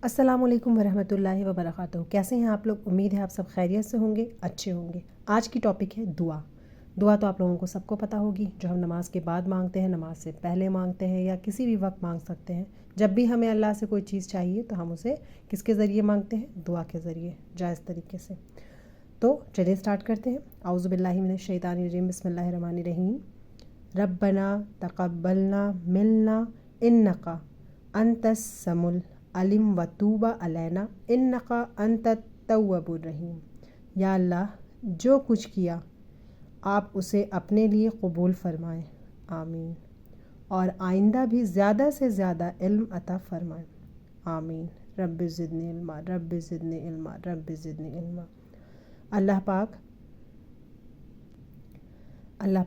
السلام علیکم ورحمۃ اللہ وبرکاتہ۔ کیسے ہیں آپ لوگ؟ امید ہے آپ سب خیریت سے ہوں گے، اچھے ہوں گے۔ آج کی ٹاپک ہے دعا۔ دعا تو آپ لوگوں کو سب کو پتہ ہوگی، جو ہم نماز کے بعد مانگتے ہیں، نماز سے پہلے مانگتے ہیں، یا کسی بھی وقت مانگ سکتے ہیں۔ جب بھی ہمیں اللہ سے کوئی چیز چاہیے تو ہم اسے کس کے ذریعے مانگتے ہیں؟ دعا کے ذریعے، جائز طریقے سے۔ تو چلیے سٹارٹ کرتے ہیں۔ اعوذ باللہ من الشیطان الرجیم، بسم اللہ الرحمن الرحیم۔ ربنا تقبلنا منا انک انت السمیع العلیم وتوب علینا انک انت التواب الرحیم۔ یا اللہ، جو کچھ کیا آپ اسے اپنے لیے قبول فرمائیں، آمین، اور آئندہ بھی زیادہ سے زیادہ علم عطا فرمائیں، آمین۔ رب زدنی علما، رب زدنی علما، رب زدنی علما۔ اللہ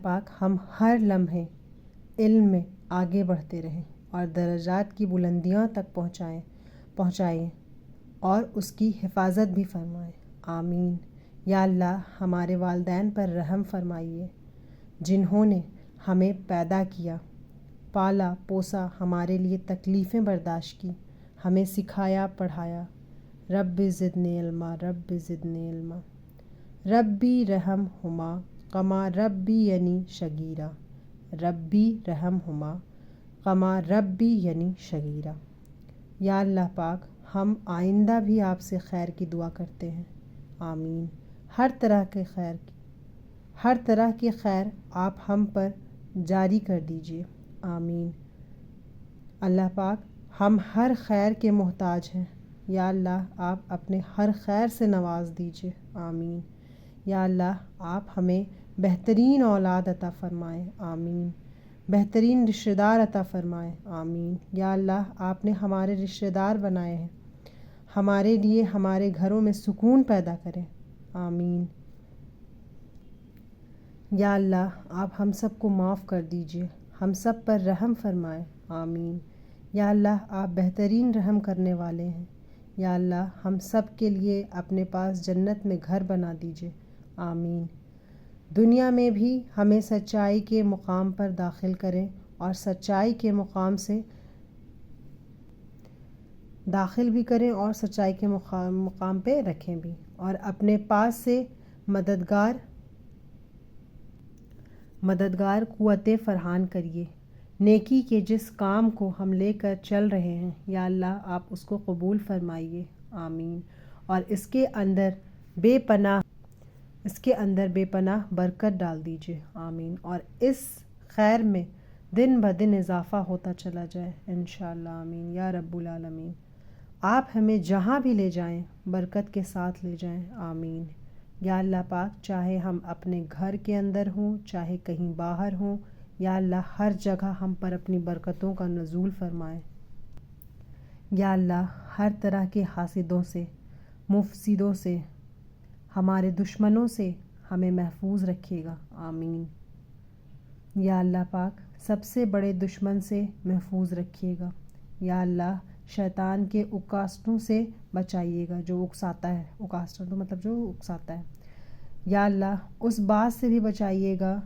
پاک ہم ہر لمحے علم میں آگے بڑھتے رہیں اور درجات کی بلندیاں تک پہنچائیں اور اس کی حفاظت بھی فرمائیں، آمین۔ یا اللہ، ہمارے والدین پر رحم فرمائیے، جنہوں نے ہمیں پیدا کیا، پالا پوسا، ہمارے لیے تکلیفیں برداشت کی، ہمیں سکھایا پڑھایا۔ رب زدنی علما، رب زدنی علما۔ ربی رحمہما کما ربیانی صغیرا، ربی رحمہما کما ربیانی صغیرا۔ یا اللہ پاک، ہم آئندہ بھی آپ سے خیر کی دعا کرتے ہیں، آمین۔ ہر طرح کے خیر آپ ہم پر جاری کر دیجئے، آمین۔ اللہ پاک، ہم ہر خیر کے محتاج ہیں، یا اللہ آپ اپنے ہر خیر سے نواز دیجئے، آمین۔ یا اللہ، آپ ہمیں بہترین اولاد عطا فرمائیں، آمین۔ بہترین رشتہ دار عطا فرمائیں، آمین۔ یا اللہ، آپ نے ہمارے رشتہ دار بنائے ہیں، ہمارے لیے ہمارے گھروں میں سکون پیدا کریں، آمین۔ یا اللہ، آپ ہم سب کو معاف کر دیجئے، ہم سب پر رحم فرمائیں، آمین۔ یا اللہ، آپ بہترین رحم کرنے والے ہیں، یا اللہ ہم سب کے لیے اپنے پاس جنت میں گھر بنا دیجئے، آمین۔ دنیا میں بھی ہمیں سچائی کے مقام پر داخل کریں اور سچائی کے مقام سے داخل بھی کریں اور سچائی کے مقام پہ رکھیں بھی، اور اپنے پاس سے مددگار قوتیں فراہم کریے۔ نیکی کے جس کام کو ہم لے کر چل رہے ہیں، یا اللہ آپ اس کو قبول فرمائیے، آمین، اور اس کے اندر بے پناہ برکت ڈال دیجئے، آمین، اور اس خیر میں دن بدن اضافہ ہوتا چلا جائے، انشاءاللہ، آمین یا رب العالمین۔ آپ ہمیں جہاں بھی لے جائیں برکت کے ساتھ لے جائیں، آمین۔ یا اللہ پاک، چاہے ہم اپنے گھر کے اندر ہوں، چاہے کہیں باہر ہوں، یا اللہ ہر جگہ ہم پر اپنی برکتوں کا نزول فرمائیں۔ یا اللہ، ہر طرح کے حاسدوں سے، مفسدوں سے، ہمارے دشمنوں سے ہمیں محفوظ رکھیے گا، آمین۔ یا اللہ پاک، سب سے بڑے دشمن سے محفوظ رکھیے گا، یا اللہ شیطان کے اکاسٹوں سے بچائیے گا، جو اکساتا ہے، اکاسٹا تو مطلب جو اکساتا ہے۔ یا اللہ اس بات سے بھی بچائیے گا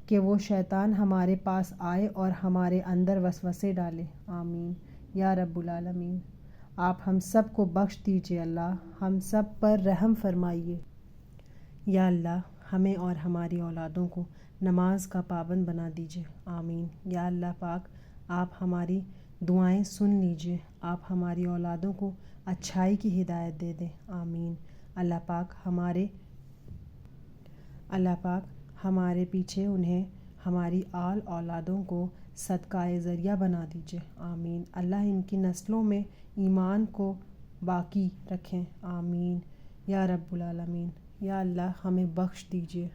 کہ وہ شیطان ہمارے پاس آئے اور ہمارے اندر وسوسے ڈالے، آمین یا رب العالمین۔ آپ ہم سب کو بخش دیجئے، اللہ ہم سب پر رحم فرمائیے۔ یا اللہ ہمیں اور ہماری اولادوں کو نماز کا پابند بنا دیجئے، آمین۔ یا اللہ پاک، آپ ہماری دعائیں سن لیجئے، آپ ہماری اولادوں کو اچھائی کی ہدایت دے دیں، آمین۔ اللہ پاک ہمارے پیچھے انہیں ہماری اولادوں کو صدقہ ذریعہ بنا دیجئے، آمین۔ اللہ ان کی نسلوں میں ایمان کو باقی رکھیں، آمین یا رب العالمین۔ یا اللہ ہمیں بخش دیجئے،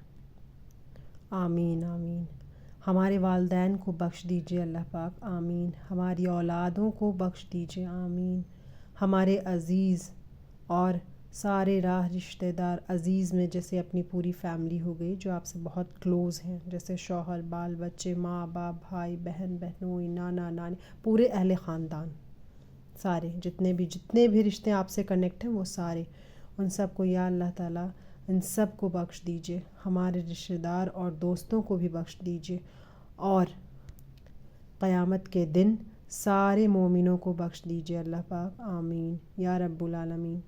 آمین آمین۔ ہمارے والدین کو بخش دیجئے اللہ پاک، آمین۔ ہماری اولادوں کو بخش دیجئے، آمین۔ ہمارے عزیز اور سارے راہ رشتہ دار، عزیز میں جیسے اپنی پوری فیملی ہو گئی جو آپ سے بہت کلوز ہیں، جیسے شوہر، بال بچے، ماں باپ، بھائی بہن، بہنوئی، نانا نانی، پورے اہل خاندان، سارے جتنے بھی رشتے آپ سے کنیکٹ ہیں، وہ سارے، ان سب کو یا اللہ تعالیٰ ان سب کو بخش دیجئے۔ ہمارے رشتہ دار اور دوستوں کو بھی بخش دیجئے، اور قیامت کے دن سارے مومنوں کو بخش دیجیے اللہ پاک، آمین یا رب العالمین۔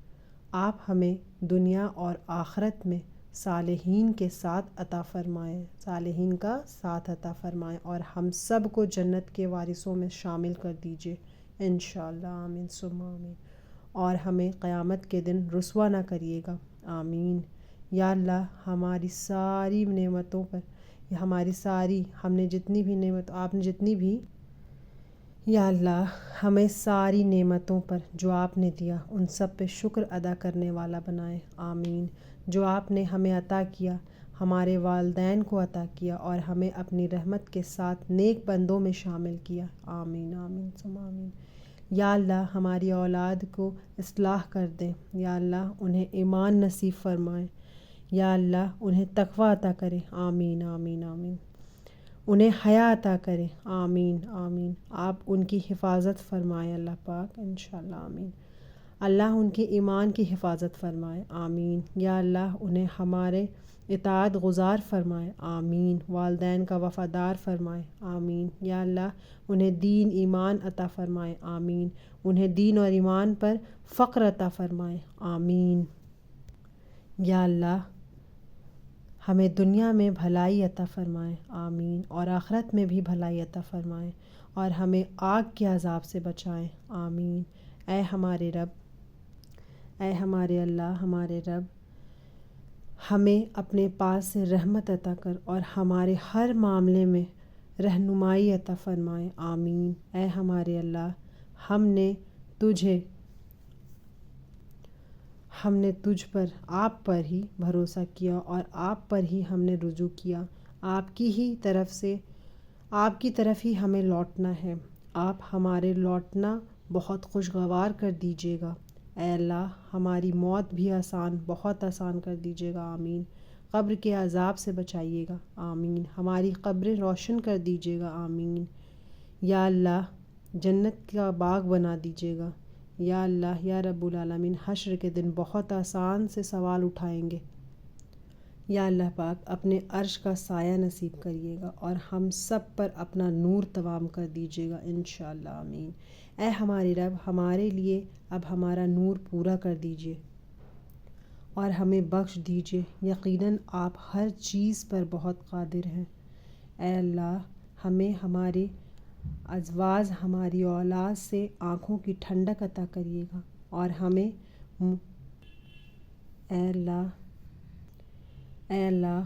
آپ ہمیں دنیا اور آخرت میں صالحین کے ساتھ عطا فرمائیں، صالحین کا ساتھ عطا فرمائیں، اور ہم سب کو جنت کے وارثوں میں شامل کر دیجیے انشاءاللہ، آمین ثم آمین۔ اور ہمیں قیامت کے دن رسوا نہ کریے گا، آمین یا اللہ۔ ہماری ساری نعمتوں پر، ہماری ساری، ہم نے جتنی بھی نعمت، آپ نے جتنی بھی، یا اللہ ہمیں ساری نعمتوں پر جو آپ نے دیا ان سب پہ شکر ادا کرنے والا بنائے، آمین۔ جو آپ نے ہمیں عطا کیا، ہمارے والدین کو عطا کیا، اور ہمیں اپنی رحمت کے ساتھ نیک بندوں میں شامل کیا، آمین آمین ثم آمین۔ یا اللہ ہماری اولاد کو اصلاح کر دیں، یا اللہ انہیں ایمان نصیب فرمائیں، یا اللہ انہیں تقوی عطا کرے، آمین آمین آمین۔ انہیں حیا عطا کرے، آمین آمین۔ آپ ان کی حفاظت فرمائیں اللہ پاک انشاءاللہ، آمین۔ اللہ ان کے ایمان کی حفاظت فرمائے، آمین یا اللہ انہیں ہمارے اطاعت گزار فرمائے، آمین۔ والدین کا وفادار فرمائے، آمین یا اللہ انہیں دین ایمان عطا فرمائے، آمین۔ انہیں دین اور ایمان پر فخر عطا فرمائے، آمین یا اللہ۔ ہمیں دنیا میں بھلائی عطا فرمائے، آمین، اور آخرت میں بھی بھلائی عطا فرمائے، اور ہمیں آگ کے عذاب سے بچائیں، آمین۔ اے ہمارے رب، اے ہمارے اللہ، ہمارے رب، ہمیں اپنے پاس سے رحمت عطا کر اور ہمارے ہر معاملے میں رہنمائی عطا فرمائے، آمین۔ اے ہمارے اللہ، ہم نے تجھ پر، آپ پر ہی بھروسہ کیا، اور آپ پر ہی ہم نے رجوع کیا، آپ کی طرف ہی ہمیں لوٹنا ہے۔ آپ ہمارے لوٹنا بہت خوشگوار کر دیجیے گا، اے اللہ۔ ہماری موت بھی بہت آسان کر دیجیے گا، آمین۔ قبر کے عذاب سے بچائیے گا، آمین۔ ہماری قبریں روشن کر دیجیے گا، آمین یا اللہ۔ جنت کا باغ بنا دیجیے گا، یا اللہ یا رب العالمین۔ حشر کے دن بہت آسان سے سوال اٹھائیں گے، یا اللہ پاک۔ اپنے عرش کا سایہ نصیب کریے گا، اور ہم سب پر اپنا نور تمام کر دیجیے گا انشاءاللہ، آمین۔ اے ہمارے رب، ہمارے لیے اب ہمارا نور پورا کر دیجیے اور ہمیں بخش دیجیے، یقیناً آپ ہر چیز پر بہت قادر ہیں، اے اللہ۔ ہمیں ہمارے ازواج، ہماری اولاد سے آنکھوں کی ٹھنڈک عطا کریے گا، اور ہمیں اے اللہ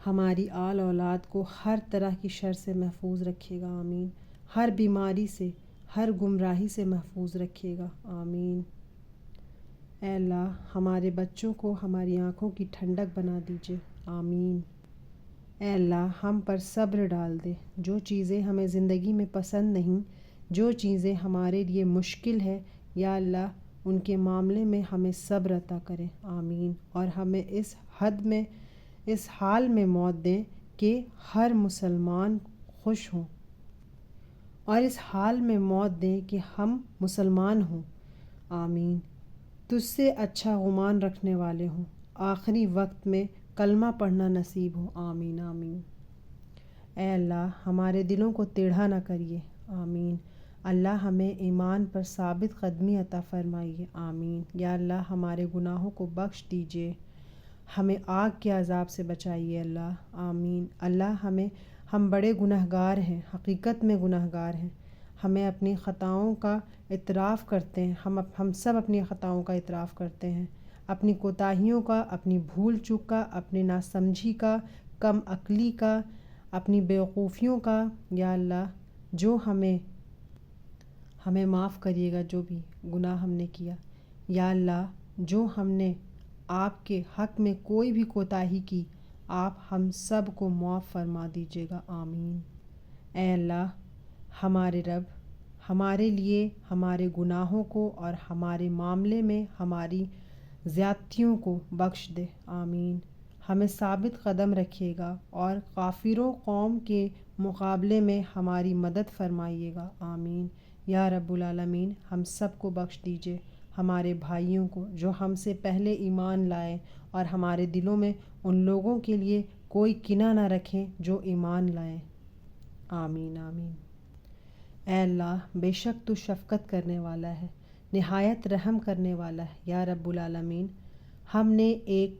ہماری آل اولاد کو ہر طرح کی شر سے محفوظ رکھیے گا، آمین۔ ہر بیماری سے، ہر گمراہی سے محفوظ رکھیے گا، آمین۔ اے اللہ ہمارے بچوں کو ہماری آنکھوں کی ٹھنڈک بنا دیجیے، آمین۔ اے اللہ ہم پر صبر ڈال دے، جو چیزیں ہمیں زندگی میں پسند نہیں، جو چیزیں ہمارے لیے مشکل ہے، یا اللہ ان کے معاملے میں ہمیں صبر عطا کرے، آمین۔ اور ہمیں اس حال میں موت دیں کہ ہر مسلمان خوش ہوں، اور اس حال میں موت دیں کہ ہم مسلمان ہوں، آمین۔ تجھ سے اچھا گمان رکھنے والے ہوں، آخری وقت میں کلمہ پڑھنا نصیب ہو، آمین آمین۔ اے اللہ ہمارے دلوں کو ٹیڑھا نہ کریے، آمین۔ اللہ ہمیں ایمان پر ثابت قدمی عطا فرمائیے، آمین یا اللہ۔ ہمارے گناہوں کو بخش دیجیے، ہمیں آگ کے عذاب سے بچائیے اللہ، آمین۔ اللہ ہم بڑے گنہگار ہیں، حقیقت میں گنہگار ہیں۔ ہمیں اپنی خطاؤں کا اعتراف کرتے ہیں، ہم سب اپنی خطاؤں کا اعتراف کرتے ہیں، اپنی کوتاہیوں کا، اپنی بھول چوک کا، اپنی ناسمجھی کا، کم عقلی کا، اپنی بیوقوفیوں کا، یا اللہ۔ جو ہمیں معاف کریے گا جو بھی گناہ ہم نے کیا، یا اللہ۔ جو ہم نے آپ کے حق میں کوئی بھی کوتاہی کی، آپ ہم سب کو معاف فرما دیجیے گا، آمین۔ اے اللہ ہمارے رب، ہمارے لیے ہمارے گناہوں کو اور ہمارے معاملے میں ہماری زیادتیوں کو بخش دے، آمین۔ ہمیں ثابت قدم رکھیے گا، اور کافروں قوم کے مقابلے میں ہماری مدد فرمائیے گا، آمین یا رب العالمین۔ ہم سب کو بخش دیجیے، ہمارے بھائیوں کو جو ہم سے پہلے ایمان لائے، اور ہمارے دلوں میں ان لوگوں کے لیے کوئی کینہ نہ رکھیں جو ایمان لائیں، آمین آمین۔ اے اللہ بے شک تو شفقت کرنے والا ہے، نہایت رحم کرنے والا ہے۔ یا رب العالمین، ہم نے ایک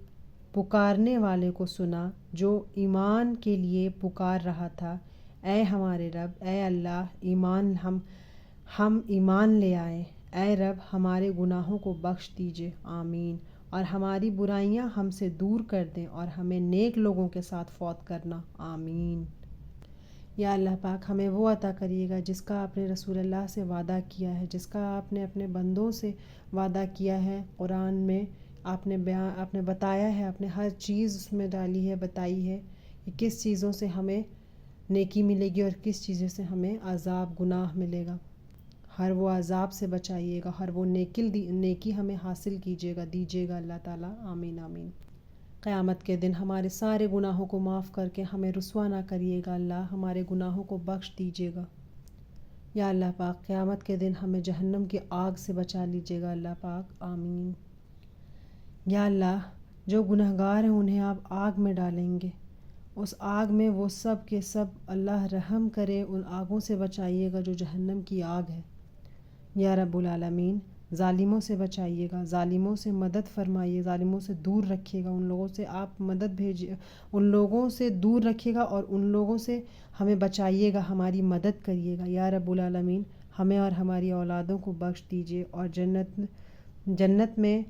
پکارنے والے کو سنا جو ایمان کے لیے پکار رہا تھا۔ اے ہمارے رب، اے اللہ، ہم ایمان لے آئے۔ اے رب ہمارے گناہوں کو بخش دیجیے، آمین، اور ہماری برائیاں ہم سے دور کر دیں اور ہمیں نیک لوگوں کے ساتھ فوت کرنا، آمین۔ یا اللہ پاک، ہمیں وہ عطا کریے گا جس کا آپ نے رسول اللہ سے وعدہ کیا ہے، جس کا آپ نے اپنے بندوں سے وعدہ کیا ہے۔ قرآن میں آپ نے بتایا ہے، آپ نے ہر چیز اس میں ڈالی ہے، بتائی ہے کہ کس چیزوں سے ہمیں نیکی ملے گی اور کس چیزوں سے ہمیں عذاب گناہ ملے گا۔ ہر وہ عذاب سے بچائیے گا، ہر وہ نیکی ہمیں حاصل کیجیے گا، دیجیے گا اللہ تعالیٰ، آمین آمین۔ قیامت کے دن ہمارے سارے گناہوں کو معاف کر کے ہمیں رسوا نہ کریے گا اللہ، ہمارے گناہوں کو بخش دیجیے گا۔ یا اللہ پاک، قیامت کے دن ہمیں جہنم کی آگ سے بچا لیجیے گا اللہ پاک، آمین۔ یا اللہ، جو گنہگار ہیں انہیں آپ آگ میں ڈالیں گے، اس آگ میں وہ سب کے سب اللہ رحم کرے، ان آگوں سے بچائیے گا جو جہنم کی آگ ہے۔ یا رب العالمین، ظالموں سے بچائیے گا، ظالموں سے مدد فرمائیے، ظالموں سے دور رکھیے گا، ان لوگوں سے آپ مدد بھیجیے، ان لوگوں سے دور رکھیے گا اور ان لوگوں سے ہمیں بچائیے گا، ہماری مدد کریے گا۔ یا رب العالمین، ہمیں اور ہماری اولادوں کو بخش دیجیے اور جنت میں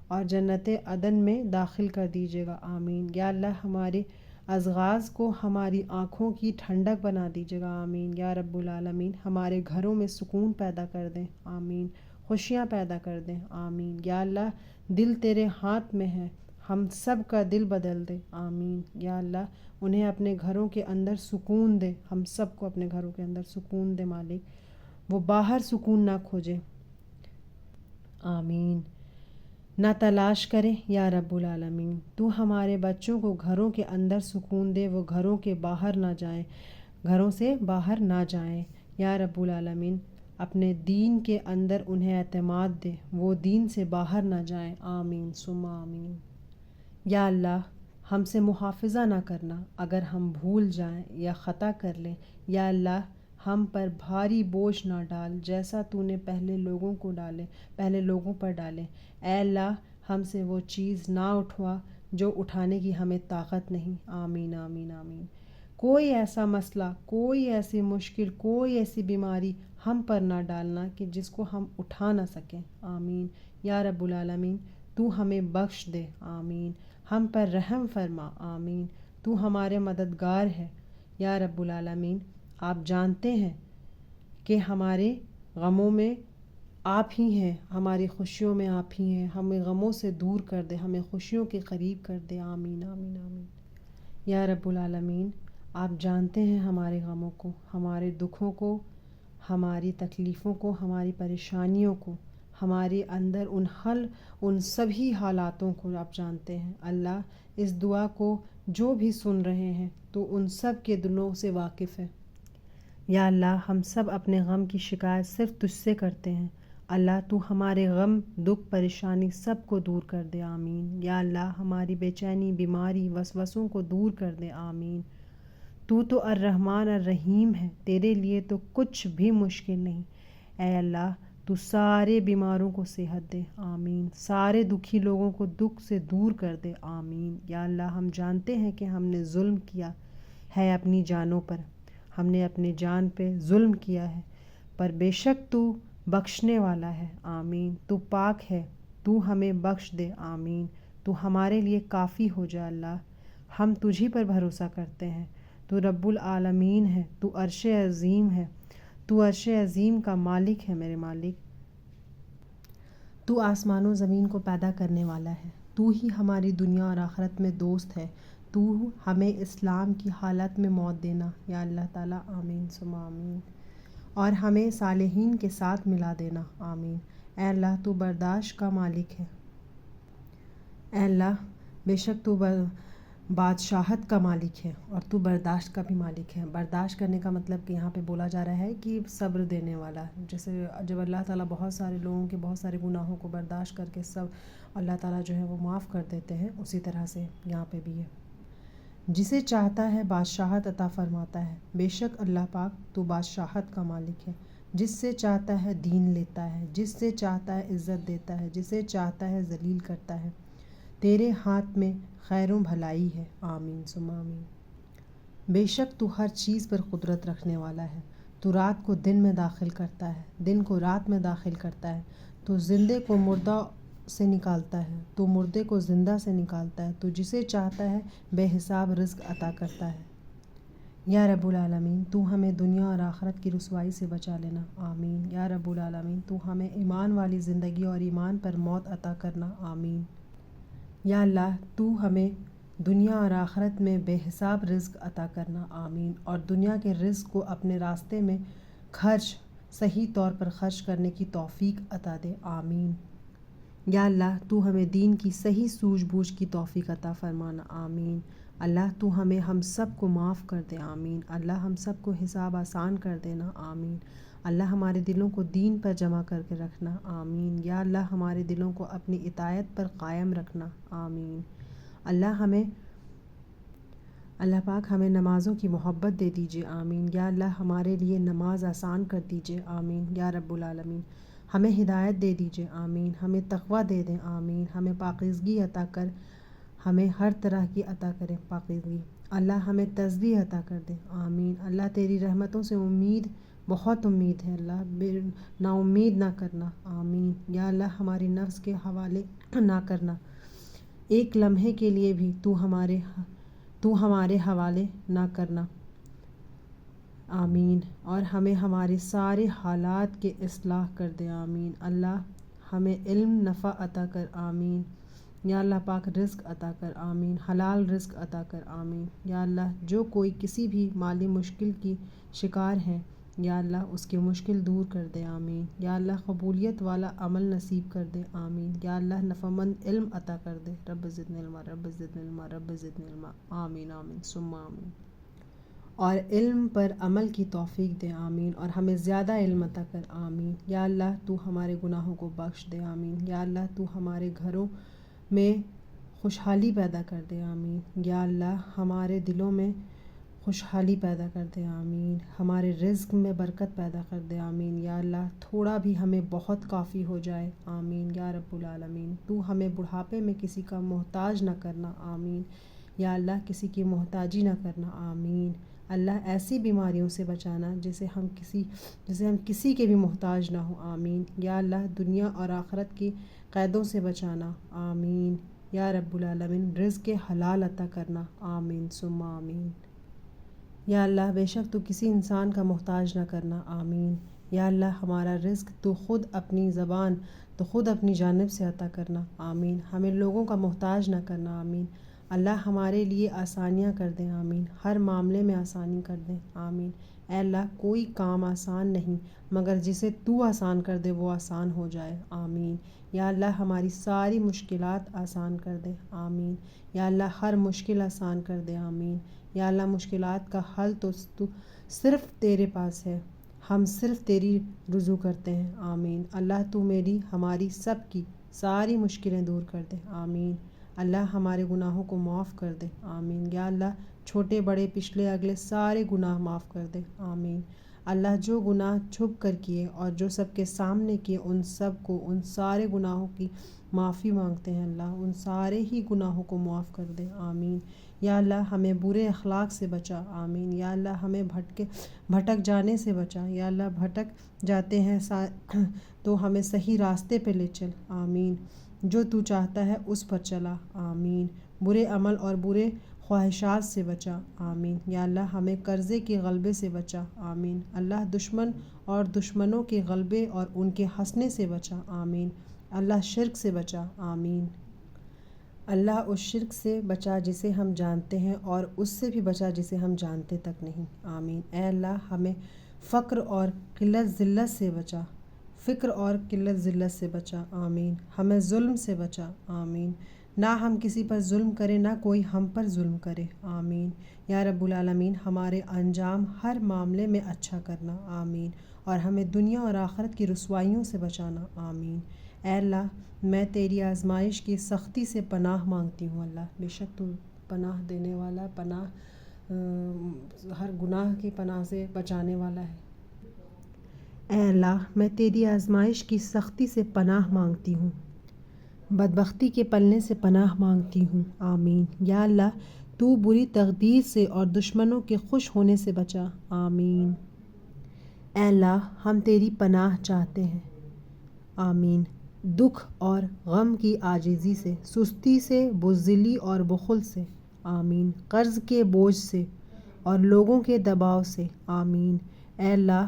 اور جنت عدن میں داخل کر دیجیے گا، آمین۔ یا اللہ، ہمارے ازغاز کو ہماری آنکھوں کی ٹھنڈک بنا دیجیے گا، آمین۔ یا رب العالمین، ہمارے گھروں میں سکون پیدا کر دیں، آمین، خوشیاں پیدا کر دیں، آمین۔ یا اللہ، دل تیرے ہاتھ میں ہے، ہم سب کا دل بدل دے، آمین۔ یا اللہ، انہیں اپنے گھروں کے اندر سکون دے، ہم سب کو اپنے گھروں کے اندر سکون دے مالک، وہ باہر سکون نہ کھوجے، آمین، نہ تلاش کریں۔ یا رب العالمین، تو ہمارے بچوں کو گھروں کے اندر سکون دے، وہ گھروں کے باہر نہ جائیں، گھروں سے باہر نہ جائیں۔ یا رب العالمین، اپنے دین کے اندر انہیں اعتماد دے، وہ دین سے باہر نہ جائیں، آمین ثم آمین۔ یا اللہ، ہم سے محافظہ نہ کرنا، اگر ہم بھول جائیں یا خطا کر لیں، یا اللہ ہم پر بھاری بوجھ نہ ڈال جیسا تو نے پہلے لوگوں پر ڈالے۔ اے اللہ، ہم سے وہ چیز نہ اٹھوا جو اٹھانے کی ہمیں طاقت نہیں، آمین آمین آمین۔ کوئی ایسا مسئلہ، کوئی ایسی مشکل، کوئی ایسی بیماری ہم پر نہ ڈالنا کہ جس کو ہم اٹھا نہ سکیں، آمین۔ یا رب العالمین، تو ہمیں بخش دے، آمین، ہم پر رحم فرما، آمین، تو ہمارے مددگار ہے۔ یا رب العالمین، آپ جانتے ہیں کہ ہمارے غموں میں آپ ہی ہیں، ہماری خوشیوں میں آپ ہی ہیں، ہمیں غموں سے دور کر دے، ہمیں خوشیوں کے قریب کر دے، آمین آمین آمین۔ یا رب العالمین، آپ جانتے ہیں ہمارے غموں کو، ہمارے دکھوں کو، ہماری تکلیفوں کو، ہماری پریشانیوں کو، ہمارے اندر ان سبھی حالاتوں کو آپ جانتے ہیں۔ اللہ، اس دعا کو جو بھی سن رہے ہیں تو ان سب کے دلوں سے واقف ہے۔ یا اللہ، ہم سب اپنے غم کی شکایت صرف تجھ سے کرتے ہیں، اللہ تو ہمارے غم، دکھ، پریشانی سب کو دور کر دے، آمین۔ یا اللہ، ہماری بے چینی، بیماری، وسوسوں کو دور کر دے، آمین۔ تو الرحمن الرحیم ہے، تیرے لیے تو کچھ بھی مشکل نہیں۔ اے اللہ، تو سارے بیماروں کو صحت دے، آمین، سارے دکھی لوگوں کو دکھ سے دور کر دے، آمین۔ یا اللہ، ہم جانتے ہیں کہ ہم نے ظلم کیا ہے اپنی جانوں پر، ہم نے اپنی جان پہ ظلم کیا ہے، پر بے شک تو بخشنے والا ہے، آمین، تو پاک ہے، تو ہمیں بخش دے، آمین، تو ہمارے لیے کافی ہو جا اللہ، ہم تجھی پر بھروسہ کرتے ہیں، تو رب العالمین ہے، تو عرش عظیم ہے، تو عرش عظیم کا مالک ہے میرے مالک، تو آسمان و زمین کو پیدا کرنے والا ہے، تو ہی ہماری دنیا اور آخرت میں دوست ہے، تو ہمیں اسلام کی حالت میں موت دینا، یا اللہ تعالیٰ، آمین ثم آمین، اور ہمیں صالحین کے ساتھ ملا دینا، آمین۔ اے اللہ، تو برداشت کا مالک ہے، اے اللہ، بے شک تو بادشاہت کا مالک ہے اور تو برداشت کا بھی مالک ہے۔ برداشت کرنے کا مطلب کہ یہاں پہ بولا جا رہا ہے کہ صبر دینے والا، جیسے جب اللہ تعالیٰ بہت سارے لوگوں کے بہت سارے گناہوں کو برداشت کر کے سب اللہ تعالیٰ جو ہے وہ معاف کر دیتے ہیں، اسی طرح سے یہاں پہ بھی ہے۔ جسے چاہتا ہے بادشاہت عطا فرماتا ہے، بے شک اللہ پاک تو بادشاہت کا مالک ہے۔ جس سے چاہتا ہے دین لیتا ہے، جس سے چاہتا ہے عزت دیتا ہے، جسے چاہتا ہے ذلیل کرتا ہے۔ تیرے ہاتھ میں خیر و بھلائی ہے، آمین ثم آمین۔ بے شک تو ہر چیز پر قدرت رکھنے والا ہے۔ تو رات کو دن میں داخل کرتا ہے، دن کو رات میں داخل کرتا ہے۔ تو زندے کو مردہ سے نکالتا ہے، تو مردے کو زندہ سے نکالتا ہے۔ تو جسے چاہتا ہے بے حساب رزق عطا کرتا ہے۔ یا رب العالمین تو ہمیں دنیا اور آخرت کی رسوائی سے بچا لینا، آمین۔ یا رب العالمین تو ہمیں ایمان والی زندگی اور ایمان پر موت عطا کرنا، آمین۔ یا اللہ تو ہمیں دنیا اور آخرت میں بے حساب رزق عطا کرنا، آمین، اور دنیا کے رزق کو اپنے راستے میں صحیح طور پر خرچ کرنے کی توفیق عطا دے، آمین۔ یا اللہ تو ہمیں دین کی صحیح سوجھ بوجھ کی توفیق عطا فرمانا، آمین۔ اللہ تو ہم سب کو معاف کر دے، آمین۔ اللہ ہم سب کو حساب آسان کر دینا، آمین۔ اللہ ہمارے دلوں کو دین پر جمع کر کے رکھنا، آمین۔ یا اللہ ہمارے دلوں کو اپنی اطاعت پر قائم رکھنا، آمین۔ اللہ پاک ہمیں نمازوں کی محبت دے دیجیے، آمین۔ یا اللہ ہمارے لیے نماز آسان کر دیجیے، آمین۔ یا رب العالمین ہمیں ہدایت دے دیجیے، آمین۔ ہمیں تقویٰ دے دیں، آمین۔ ہمیں پاکیزگی عطا کر، ہمیں ہر طرح کی عطا کریں پاکیزگی۔ اللہ ہمیں تسبیح عطا کر دے، آمین۔ اللہ تیری رحمتوں سے بہت امید ہے، اللہ نا امید نہ کرنا، آمین۔ یا اللہ ہماری نفس کے حوالے نہ کرنا، ایک لمحے کے لیے بھی تو ہمارے حوالے نہ کرنا، آمین۔ اور ہمیں ہمارے سارے حالات کے اصلاح کر دے، آمین۔ اللہ ہمیں علم نفع عطا کر، آمین۔ یا اللہ پاک رزق عطا کر، آمین۔ حلال رزق عطا کر، آمین۔ یا اللہ جو کوئی کسی بھی مالی مشکل کی شکار ہے، یا اللہ اس کی مشکل دور کر دے، آمین۔ یا اللہ قبولیت والا عمل نصیب کر دے، آمین۔ یا اللہ نفع مند علم عطا کر دے، رب زدنی علما، رب زدنی علما، رب زدنی علما، آمین آمین ثم آمین۔ اور علم پر عمل کی توفیق دے، آمین، اور ہمیں زیادہ علم عطا کر، آمین۔ یا اللہ تو ہمارے گناہوں کو بخش دے، آمین۔ یا اللہ تو ہمارے گھروں میں خوشحالی پیدا کر دے، آمین۔ یا اللہ ہمارے دلوں میں خوشحالی پیدا کر دے، آمین۔ ہمارے رزق میں برکت پیدا کر دے، آمین۔ یا اللہ تھوڑا بھی ہمیں بہت کافی ہو جائے، آمین۔ یا رب العالمین تو ہمیں بڑھاپے میں کسی کا محتاج نہ کرنا، آمین۔ یا اللہ کسی کی محتاجی نہ کرنا، آمین۔ اللہ ایسی بیماریوں سے بچانا جسے ہم کسی کے بھی محتاج نہ ہوں، آمین۔ یا اللہ دنیا اور آخرت کی قیدوں سے بچانا، آمین۔ یا رب العالمین رزق حلال عطا کرنا، آمین ثم آمین۔ یا اللہ بے شک تو کسی انسان کا محتاج نہ کرنا، آمین۔ یا اللہ ہمارا رزق تو خود اپنی جانب سے عطا کرنا، آمین۔ ہمیں لوگوں کا محتاج نہ کرنا، آمین۔ اللہ ہمارے لیے آسانیاں کر دیں، آمین۔ ہر معاملے میں آسانی کر دیں، آمین۔ اے اللہ کوئی کام آسان نہیں مگر جسے تو آسان کر دے وہ آسان ہو جائے، آمین۔ یا اللہ ہماری ساری مشکلات آسان کر دے، آمین۔ یا اللہ ہر مشکل آسان کر دے، آمین۔ یا اللہ مشکلات کا حل تو صرف تیرے پاس ہے، ہم صرف تیری رجوع کرتے ہیں، آمین۔ اللہ تو ہماری سب کی ساری مشکلیں دور کر دے، آمین۔ اللہ ہمارے گناہوں کو معاف کر دے، آمین۔ یا اللہ چھوٹے بڑے پچھلے اگلے سارے گناہ معاف کر دے، آمین۔ اللہ جو گناہ چھپ کر کیے اور جو سب کے سامنے کیے ان سارے گناہوں کی معافی مانگتے ہیں، اللہ ان سارے ہی گناہوں کو معاف کر دے، آمین۔ یا اللہ ہمیں برے اخلاق سے بچا، آمین۔ یا اللہ ہمیں بھٹک جانے سے بچا، یا اللہ بھٹک جاتے ہیں تو ہمیں صحیح راستے پہ لے چل، آمین۔ جو تو چاہتا ہے اس پر چلا، آمین۔ برے عمل اور برے خواہشات سے بچا، آمین۔ یا اللہ ہمیں قرضے کے غلبے سے بچا، آمین۔ اللہ دشمن اور دشمنوں کے غلبے اور ان کے ہنسنے سے بچا، آمین۔ اللہ شرک سے بچا، آمین۔ اللہ اس شرک سے بچا جسے ہم جانتے ہیں اور اس سے بھی بچا جسے ہم جانتے تک نہیں، آمین۔ اے اللہ ہمیں فقر اور قلت ذلت سے بچا، آمین۔ ہمیں ظلم سے بچا، آمین۔ نہ ہم کسی پر ظلم کریں نہ کوئی ہم پر ظلم کرے، آمین۔ یا رب العالمین ہمارے انجام ہر معاملے میں اچھا کرنا، آمین، اور ہمیں دنیا اور آخرت کی رسوائیوں سے بچانا، آمین۔ اے اللہ میں تیری آزمائش کی سختی سے پناہ مانگتی ہوں، اللہ بے شک تو پناہ دینے والا، پناہ ہر گناہ کی پناہ سے بچانے والا ہے۔ اے اللہ میں تیری آزمائش کی سختی سے پناہ مانگتی ہوں، بدبختی کے پلنے سے پناہ مانگتی ہوں، آمین۔ یا اللہ تو بری تقدیر سے اور دشمنوں کے خوش ہونے سے بچا، آمین۔ اے اللہ ہم تیری پناہ چاہتے ہیں، آمین، دکھ اور غم کی عاجزی سے، سستی سے، بزدلی اور بخل سے، آمین، قرض کے بوجھ سے اور لوگوں کے دباؤ سے، آمین۔ اے اللہ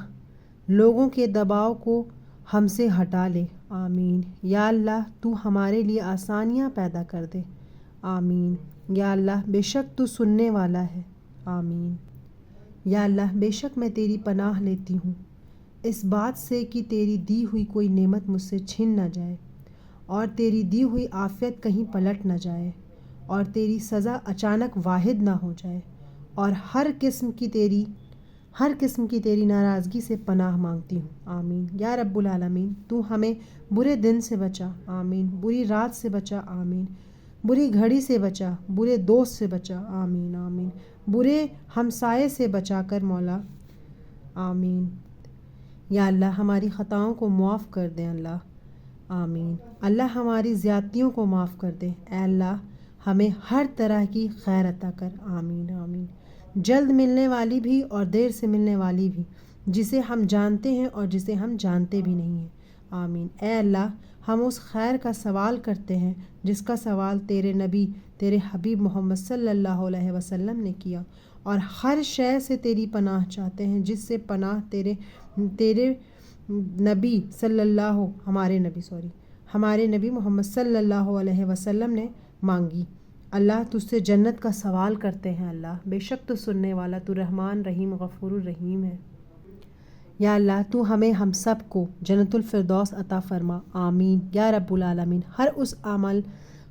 لوگوں کے دباؤ کو ہم سے ہٹا لے، آمین۔ یا اللہ تو ہمارے لیے آسانیاں پیدا کر دے، آمین۔ یا اللہ بے شک تو سننے والا ہے، آمین۔ یا اللہ بے شک میں تیری پناہ لیتی ہوں اس بات سے کہ تیری دی ہوئی کوئی نعمت مجھ سے چھن نہ جائے، اور تیری دی ہوئی عافیت کہیں پلٹ نہ جائے، اور تیری سزا اچانک واحد نہ ہو جائے، اور ہر قسم کی تیری ناراضگی سے پناہ مانگتی ہوں، آمین۔ یا رب العالمین تو ہمیں برے دن سے بچا، آمین، بری رات سے بچا، آمین، بری گھڑی سے بچا، برے دوست سے بچا، آمین، آمین، برے ہمسائے سے بچا کر مولا، آمین۔ یا اللہ ہماری خطاؤں کو معاف کر دیں اللہ، آمین۔ اللہ ہماری زیادتیوں کو معاف کر دے، اے اللہ ہمیں ہر طرح کی خیر عطا کر، آمین، آمین۔ جلد ملنے والی بھی اور دیر سے ملنے والی بھی، جسے ہم جانتے ہیں اور جسے ہم جانتے بھی نہیں ہیں، آمین۔ اے اللہ ہم اس خیر کا سوال کرتے ہیں جس کا سوال تیرے نبی تیرے حبیب محمد صلی اللہ علیہ وسلم نے کیا، اور ہر شے سے تیری پناہ چاہتے ہیں جس سے پناہ تیرے نبی ہمارے نبی محمد صلی اللہ علیہ وسلم نے مانگی۔ اللہ تجھ سے جنت کا سوال کرتے ہیں اللہ، بے شک تو سننے والا، تو رحمان رحیم غفور الرحیم ہے۔ یا اللہ تو ہم سب کو جنت الفردوس عطا فرما، آمین۔ یا رب العالمین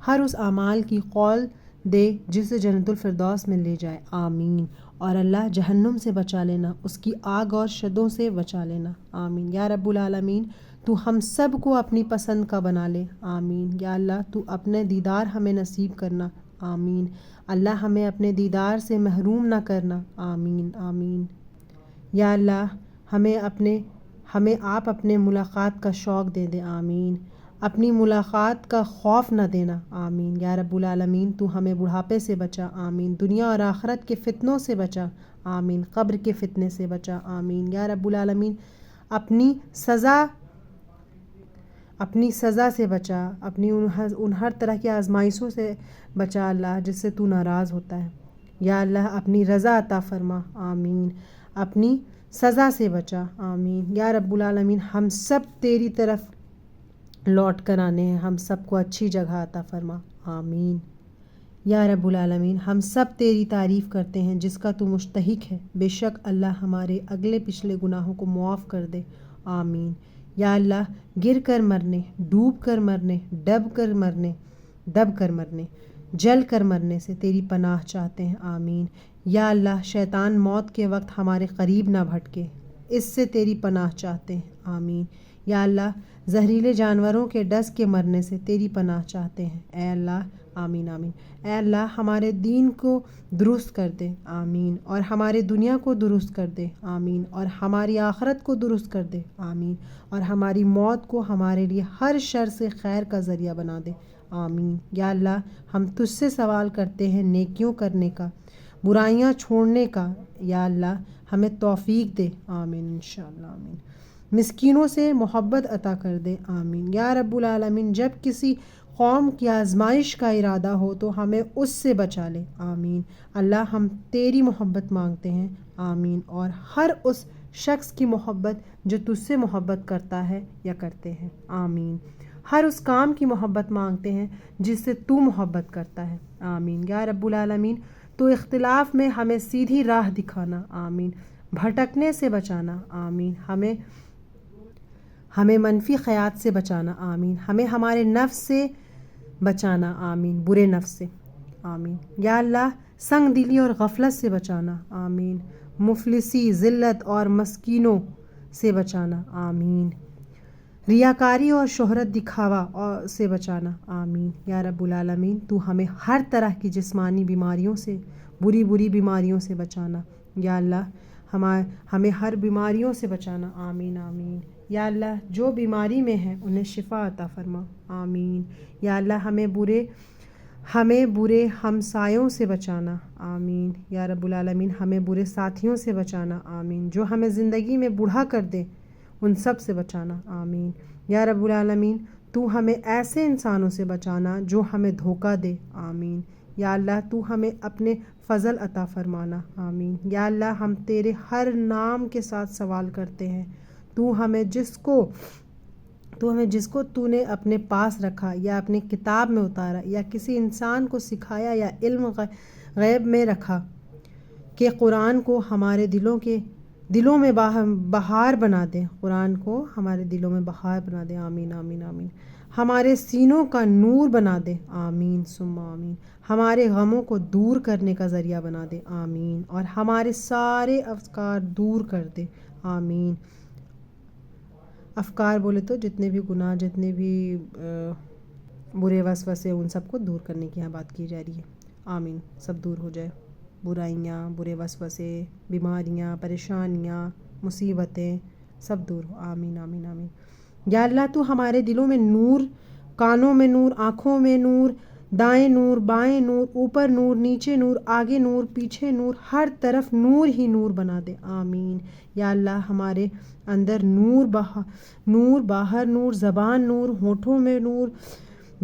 ہر اس اعمال کی قول دے جسے جنت الفردوس میں لے جائے، آمین۔ اور اللہ جہنم سے بچا لینا، اس کی آگ اور شدوں سے بچا لینا، آمین۔ یا رب العالمین تو ہم سب کو اپنی پسند کا بنا لے، آمین۔ یا اللہ تو اپنے دیدار ہمیں نصیب کرنا، آمین۔ اللہ ہمیں اپنے دیدار سے محروم نہ کرنا، آمین، آمین۔ یا اللہ ہمیں آپ اپنے ملاقات کا شوق دے دے، آمین۔ اپنی ملاقات کا خوف نہ دینا، آمین۔ یا رب العالمین تو ہمیں بڑھاپے سے بچا، آمین، دنیا اور آخرت کے فتنوں سے بچا، آمین، قبر کے فتنے سے بچا، آمین۔ یا رب العالمین اپنی سزا سے بچا، اپنی ان ہر طرح کی آزمائشوں سے بچا اللہ جس سے تو ناراض ہوتا ہے۔ یا اللہ اپنی رضا عطا فرما، آمین، اپنی سزا سے بچا، آمین۔ یا رب العالمین ہم سب تیری طرف لوٹ کر آنے ہیں، ہم سب کو اچھی جگہ عطا فرما، آمین۔ یا رب العالمین ہم سب تیری تعریف کرتے ہیں جس کا تو مستحق ہے، بے شک اللہ ہمارے اگلے پچھلے گناہوں کو معاف کر دے، آمین۔ یا اللہ گر کر مرنے، ڈوب کر مرنے، دب کر مرنے، جل کر مرنے سے تیری پناہ چاہتے ہیں، آمین۔ یا اللہ شیطان موت کے وقت ہمارے قریب نہ بھٹکے، اس سے تیری پناہ چاہتے ہیں، آمین۔ یا اللہ زہریلے جانوروں کے ڈس کے مرنے سے تیری پناہ چاہتے ہیں، اے اللہ، آمین، آمین۔ اے اللہ ہمارے دین کو درست کر دے، آمین، اور ہمارے دنیا کو درست کر دے، آمین، اور ہماری آخرت کو درست کر دے، آمین، اور ہماری موت کو ہمارے لیے ہر شر سے خیر کا ذریعہ بنا دے، آمین۔ یا اللہ ہم تجھ سے سوال کرتے ہیں نیکیوں کرنے کا، برائیاں چھوڑنے کا، یا اللہ ہمیں توفیق دے، آمین، انشاءاللہ، آمین۔ مسکینوں سے محبت عطا کر دے، آمین۔ یا رب العالمین جب کسی قوم کی آزمائش کا ارادہ ہو تو ہمیں اس سے بچا لے، آمین۔ اللہ ہم تیری محبت مانگتے ہیں، آمین، اور ہر اس شخص کی محبت جو تجھ سے محبت کرتا ہے یا کرتے ہیں، آمین۔ ہر اس کام کی محبت مانگتے ہیں جس سے تو محبت کرتا ہے، آمین۔ یا رب العالمین تو اختلاف میں ہمیں سیدھی راہ دکھانا، آمین، بھٹکنے سے بچانا، آمین، ہمیں منفی خیالات سے بچانا، آمین، ہمیں ہمارے نفس سے بچانا، آمین، برے نفس سے، آمین۔ یا اللہ سنگ دلی اور غفلت سے بچانا، آمین، مفلسی، ذلت اور مسکینوں سے بچانا، آمین۔ ریاکاری اور شہرت دکھاوا سے بچانا، آمین یا رب العالمین۔ تو ہمیں ہر طرح کی جسمانی بیماریوں سے، بری بیماریوں سے بچانا، یا اللہ ہمیں ہر بیماریوں سے بچانا، آمین آمین۔ یا اللہ جو بیماری میں ہے انہیں شفا عطا فرما، آمین۔ یا اللہ ہمیں برے ہمسایوں سے بچانا، آمین یا رب العالمین۔ ہمیں برے ساتھیوں سے بچانا، آمین۔ جو ہمیں زندگی میں بوڑھا کر دے ان سب سے بچانا، آمین یا رب العالمین۔ تو ہمیں ایسے انسانوں سے بچانا جو ہمیں دھوکہ دے، آمین یا اللہ۔ تو ہمیں اپنے فضل عطا فرمانا، آمین یا اللہ۔ ہم تیرے ہر نام کے ساتھ سوال کرتے ہیں، تو ہمیں جس کو تو نے اپنے پاس رکھا یا اپنے کتاب میں اتارا یا کسی انسان کو سکھایا یا علم غیب میں رکھا، کہ قرآن کو ہمارے دلوں میں بہار بنا دے، قرآن کو ہمارے دلوں میں بہار بنا دے، آمین آمین آمین۔ ہمارے سینوں کا نور بنا دے، آمین ثم آمین۔ ہمارے غموں کو دور کرنے کا ذریعہ بنا دے، آمین۔ اور ہمارے سارے افکار دور کر دے، آمین۔ افکار بولے تو جتنے بھی گناہ، جتنے بھی برے وسوسے، ان سب کو دور کرنے کی یہاں بات کی جا رہی ہے، آمین۔ سب دور ہو جائے، برائیاں، برے وسوسے، بیماریاں، پریشانیاں، مصیبتیں، سب دور ہو، آمین آمین آمین۔ یا اللہ تو ہمارے دلوں میں نور، کانوں میں نور، آنکھوں میں نور، دائیں نور، بائیں نور، اوپر نور، نیچے نور، آگے نور، پیچھے نور، ہر طرف نور ہی نور بنا دے، آمین یا اللہ۔ ہمارے اندر نور، باہر نور، زبان نور، ہونٹوں میں نور،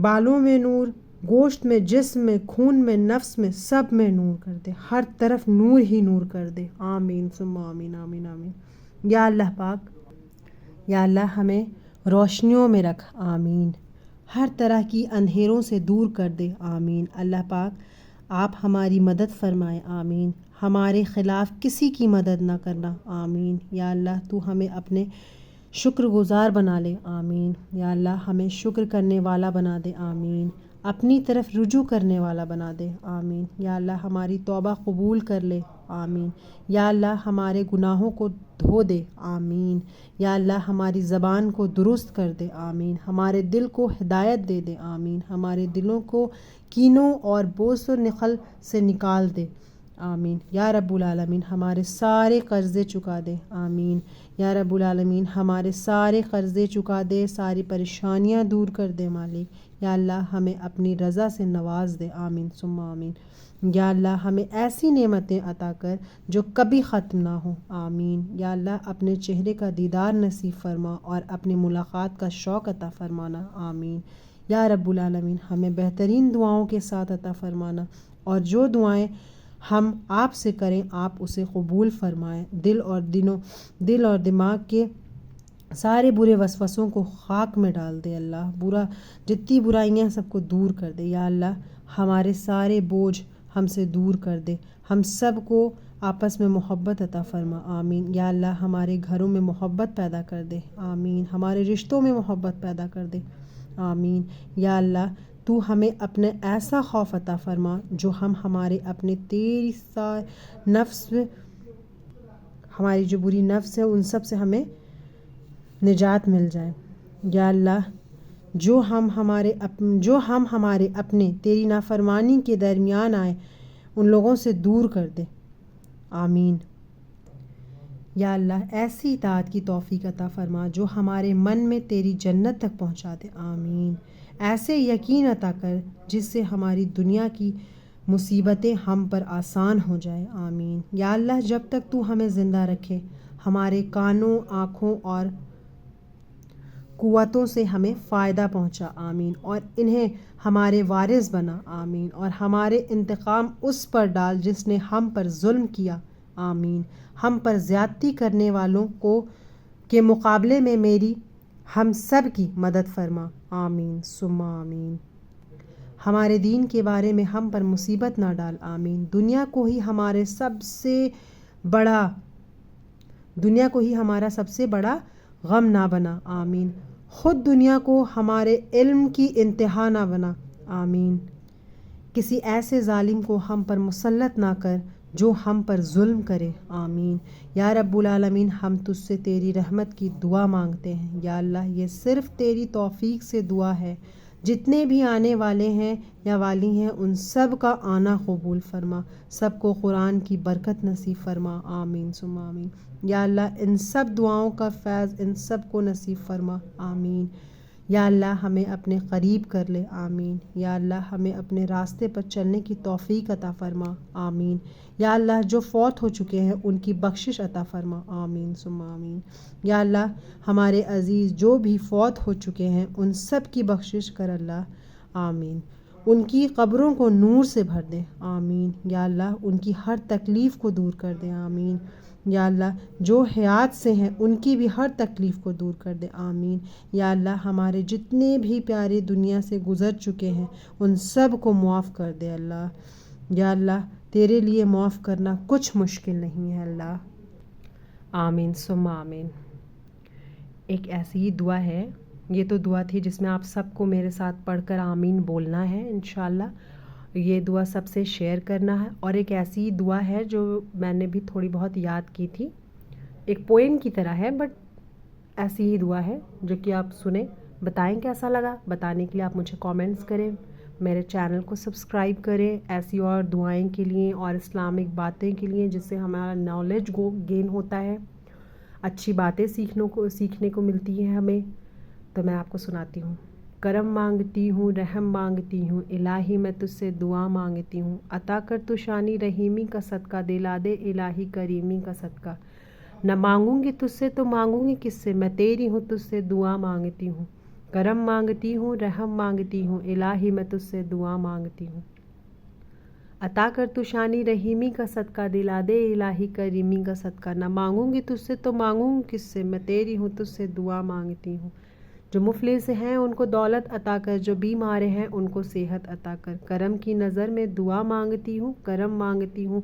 بالوں میں نور، گوشت میں، جسم میں، خون میں، نفس میں، سب میں نور کر دے، ہر طرف نور ہی نور کر دے، آمین ثم آمین آمین آمین۔ یا اللہ پاک، یا اللہ ہمیں روشنیوں میں رکھ، آمین۔ ہر طرح کی اندھیروں سے دور کر دے، آمین۔ اللہ پاک آپ ہماری مدد فرمائے، آمین۔ ہمارے خلاف کسی کی مدد نہ کرنا، آمین یا اللہ۔ تو ہمیں اپنے شکر گزار بنا لے، آمین یا اللہ۔ ہمیں شکر کرنے والا بنا دے، آمین۔ اپنی طرف رجوع کرنے والا بنا دے، آمین یا اللہ۔ ہماری توبہ قبول کر لے، آمین یا اللہ۔ ہمارے گناہوں کو دھو دے، آمین یا اللہ۔ ہماری زبان کو درست کر دے، آمین۔ ہمارے دل کو ہدایت دے دے، آمین۔ ہمارے دلوں کو کینوں اور بغض و نخل سے نکال دے، آمین یا رب العالمین۔ ہمارے سارے قرضے چکا دے، آمین یا رب العالمین۔ ہمارے سارے قرضے چکا دے، ساری پریشانیاں دور کر دے، مالک یا اللہ۔ ہمیں اپنی رضا سے نواز دے، آمین ثم آمین یا اللہ۔ ہمیں ایسی نعمتیں عطا کر جو کبھی ختم نہ ہوں، آمین یا اللہ۔ اپنے چہرے کا دیدار نصیب فرما اور اپنی ملاقات کا شوق عطا فرمانا، آمین یا رب العالمین۔ ہمیں بہترین دعاؤں کے ساتھ عطا فرمانا، اور جو دعائیں ہم آپ سے کریں آپ اسے قبول فرمائیں۔ دل اور دماغ کے سارے برے وسوسوں کو خاک میں ڈال دے، اللہ۔ جتنی برائیاں سب کو دور کر دے، یا اللہ۔ ہمارے سارے بوجھ ہم سے دور کر دے، ہم سب کو آپس میں محبت عطا فرما، آمین یا اللہ۔ ہمارے گھروں میں محبت پیدا کر دے، آمین۔ ہمارے رشتوں میں محبت پیدا کر دے، آمین یا اللہ۔ تو ہمیں اپنے ایسا خوف عطا فرما جو ہمارے اپنے تیری ہماری جو بری نفس ہے ان سب سے ہمیں نجات مل جائے، یا اللہ۔ جو ہم ہمارے اپنے تیری نافرمانی کے درمیان آئے ان لوگوں سے دور کر دے، آمین یا اللہ۔ ایسی اطاعت کی توفیق عطا فرما جو ہمارے من میں تیری جنت تک پہنچا دے، آمین۔ ایسے یقین عطا کر جس سے ہماری دنیا کی مصیبتیں ہم پر آسان ہو جائے، آمین یا اللہ۔ جب تک تو ہمیں زندہ رکھے ہمارے کانوں، آنکھوں اور قوتوں سے ہمیں فائدہ پہنچا، آمین۔ اور انہیں ہمارے وارث بنا، آمین۔ اور ہمارے انتقام اس پر ڈال جس نے ہم پر ظلم کیا، آمین۔ ہم پر زیادتی کرنے والوں کے مقابلے میں ہم سب کی مدد فرما، آمین ثم آمین۔ ہمارے دین کے بارے میں ہم پر مصیبت نہ ڈال، آمین۔ دنیا کو ہی ہمارا سب سے بڑا غم نہ بنا، آمین۔ خود دنیا کو ہمارے علم کی انتہا نہ بنا، آمین۔ کسی ایسے ظالم کو ہم پر مسلط نہ کر جو ہم پر ظلم کرے، آمین۔ یا رب العالمین ہم تجھ سے تیری رحمت کی دعا مانگتے ہیں، یا اللہ یہ صرف تیری توفیق سے دعا ہے، جتنے بھی آنے والے ہیں یا والی ہیں ان سب کا آنا قبول فرما، سب کو قرآن کی برکت نصیب فرما، آمین ثم آمین۔ یا اللہ ان سب دعاؤں کا فیض ان سب کو نصیب فرما، آمین۔ یا اللہ ہمیں اپنے قریب کر لے، آمین۔ یا اللہ ہمیں اپنے راستے پر چلنے کی توفیق عطا فرما، آمین۔ یا اللہ جو فوت ہو چکے ہیں ان کی بخشش عطا فرما، آمین ثم آمین۔ یا اللہ ہمارے عزیز جو بھی فوت ہو چکے ہیں ان سب کی بخشش کر اللہ، آمین۔ ان کی قبروں کو نور سے بھر دے، آمین۔ یا اللہ ان کی ہر تکلیف کو دور کر دے، آمین۔ یا اللہ جو حیات سے ہیں ان کی بھی ہر تکلیف کو دور کر دے، آمین۔ یا اللہ ہمارے جتنے بھی پیارے دنیا سے گزر چکے ہیں ان سب کو معاف کر دے اللہ۔ یا اللہ تیرے لیے معاف کرنا کچھ مشکل نہیں ہے اللہ، آمین ثم آمین۔ ایک ایسی ہی دعا ہے، یہ تو دعا تھی جس میں آپ سب کو میرے ساتھ پڑھ کر آمین بولنا ہے انشاءاللہ، یہ دعا سب سے شیئر کرنا ہے۔ اور ایک ایسی ہی دعا ہے جو میں نے بھی تھوڑی بہت یاد کی تھی، ایک پوئم کی طرح ہے بٹ ایسی ہی دعا ہے جو کہ آپ سنیں، بتائیں کیسا لگا۔ بتانے کے لیے آپ مجھے کامنٹس کریں، میرے چینل کو سبسکرائب کریں ایسی اور دعائیں کے لیے اور اسلامک باتیں کے لیے، جس سے ہمارا نالج گین ہوتا ہے، اچھی باتیں سیکھنے کو ملتی ہیں ہمیں۔ تو میں آپ کو سناتی ہوں۔ کرم مانگتی ہوں، رحم مانگتی ہوں، الہی میں تجھ سے دعا مانگتی ہوں، عطا کر تو شانی رحیمی کا صدقہ، دلا دے الہی کریمی کا صدقہ، نہ مانگوں گی تجھ سے تو مانگوں گی کس سے، میں تیری ہوں تجھ سے دعا مانگتی ہوں۔ کرم مانگتی ہوں، رحم مانگتی ہوں، الہی میں تجھ سے دعا مانگتی ہوں، عطا کر تو شانی رحیمی کا صدقہ، دلا دے الہی کریمی کا صدقہ، نہ مانگوں گی تجھ سے تو مانگوں گی کس سے، میں تیری ہوں تجھ سے دعا مانگتی ہوں۔ جو مفلس ہیں ان کو دولت عطا کر، جو بیمار ہیں ان کو صحت عطا کر، کرم کی نظر میں دعا مانگتی ہوں، کرم مانگتی ہوں،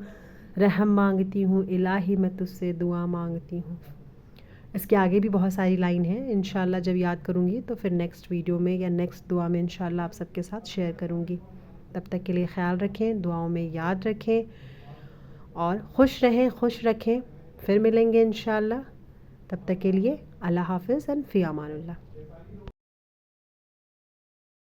رحم مانگتی ہوں، الہی میں تجھ سے دعا مانگتی ہوں۔ اس کے آگے بھی بہت ساری لائن ہیں، انشاءاللہ جب یاد کروں گی تو پھر نیکسٹ ویڈیو میں یا نیکسٹ دعا میں انشاءاللہ آپ سب کے ساتھ شیئر کروں گی۔ تب تک کے لیے خیال رکھیں، دعاؤں میں یاد رکھیں اور خوش رہیں، خوش رکھیں۔ پھر ملیں گے انشاءاللہ، تب تک کے لیے اللہ حافظ، فی امان اللہ۔